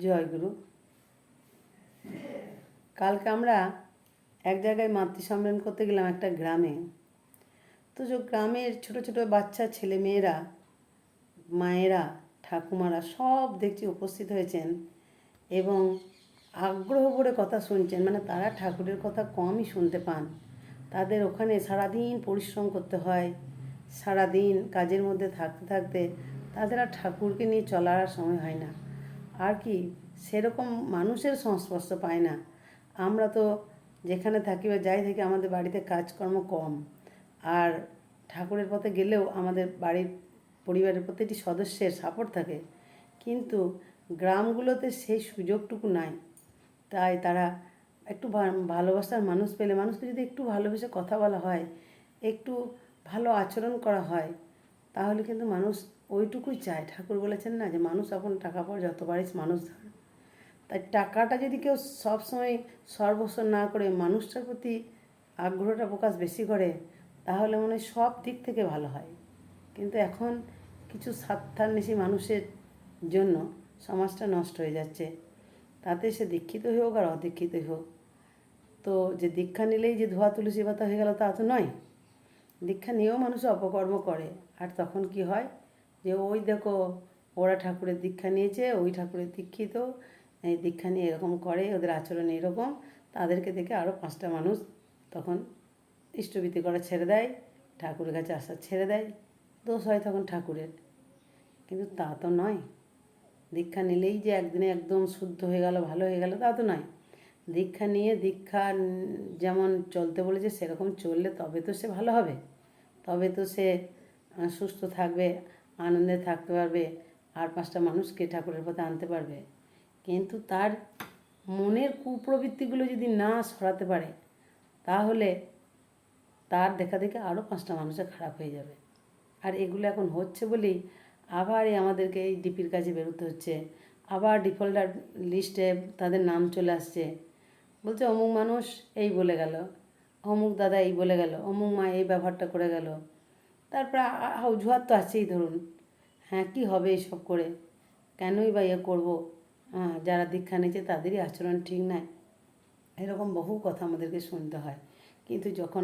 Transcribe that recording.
জয়গুরু। কালকে আমরা এক জায়গায় মাতৃ সম্মেলন করতে গেলাম একটা গ্রামে। তো যে গ্রামের ছোট ছোট বাচ্চা ছেলে মেয়েরা, মায়েরা, ঠাকুমারা সব দেখছি উপস্থিত হয়েছেন এবং আগ্রহ ভরে কথা শুনছেন। মানে তারা ঠাকুরের কথা কমই শুনতে পান। তাদের ওখানে সারাদিন পরিশ্রম করতে হয়, সারাদিন কাজের মধ্যে থাকতে থাকতে তাদের আর ঠাকুরকে নিয়ে চলার আর সময় হয় না। আর কি সেরকম মানুষের সংস্পর্শ পায় না। আমরা তো যেখানে থাকি বা যাই থাকি আমাদের বাড়িতে কাজকর্ম কম, আর ঠাকুরের পথে গেলেও আমাদের বাড়ির পরিবারের প্রতিটি সদস্যের সাপোর্ট থাকে, কিন্তু গ্রামগুলোতে সেই সুযোগটুকু নাই। তাই তারা একটু ভালোবাসার মানুষ পেলে, মানুষকে যদি একটু ভালোবেসে কথা বলা হয়, একটু ভালো আচরণ করা হয়, তাহলে কিন্তু মানুষ ওইটুকুই চায়। ঠাকুর বলেছেন না যে মানুষ আপন টাকা পর যত পারিস মানুষ ধর। তাই টাকাটা যদি কেউ সবসময় সর্বস্ব না করে মানুষটার প্রতি আগ্রহটা প্রকাশ বেশি করে, তাহলে মনে হয় সব দিক থেকে ভালো হয়। কিন্তু এখন কিছু স্বার্থান্বেষী মানুষের জন্য সমাজটা নষ্ট হয়ে যাচ্ছে। তাতে সে দীক্ষিতই হোক আর অদীক্ষিতই হোক। তো যে দীক্ষা নিলেই যে ধোয়া তুলসী পাতা হয়ে গেল তা তো নয়। দীক্ষা নিয়েও মানুষ অপকর্ম করে। আর তখন কি হয় যে ওই দেখো ওরা ঠাকুরের দীক্ষা নিয়েছে, ওই ঠাকুরের দীক্ষিত, এই দীক্ষা নিয়ে এরকম করে, ওদের আচরণ এরকম, তাদেরকে দেখে আরও 5টা মানুষ তখন ইষ্টভীতি করা ছেড়ে দেয়, ঠাকুরের কাছে আসা ছেড়ে দেয়। দোষ হয় তখন ঠাকুরের। কিন্তু তা তো নয়। দীক্ষা নিলেই যে একদিনে একদম শুদ্ধ হয়ে গেল, ভালো হয়ে গেল, তা তো নয়। দীক্ষা নিয়ে দীক্ষা যেমন চলতে বলেছে সেরকম চললে তবে তো সে ভালো হবে, তবে তো সে সুস্থ থাকবে, আনন্দে থাকতে পারবে, আর 5টা মানুষকে ঠাকুরের পথে আনতে পারবে। কিন্তু তার মনের কুপ্রবৃত্তিগুলো যদি না সরাতে পারে, তাহলে তার দেখা দেখে আরও 5টা মানুষের খারাপ হয়ে যাবে। আর এগুলো এখন হচ্ছে বলেই আবার আমাদেরকে এই ডিপির কাছে বেরোতে হচ্ছে। আবার ডিফল্টার লিস্টে তাদের নাম চলে আসছে, বলছে অমুক মানুষ এই বলে গেল, অমুক দাদা এই বলে গেল, অমুক মা এই ব্যবহারটা করে গেল। তারপর অজুহাত তো আছেই, ধরুন হ্যাঁ কী হবে এইসব করে, কেনই বা ইয়ে করবো, যারা দীক্ষা নিয়েছে তাদেরই আচরণ ঠিক নাই, এরকম বহু কথা আমাদেরকে শুনতে হয়। কিন্তু যখন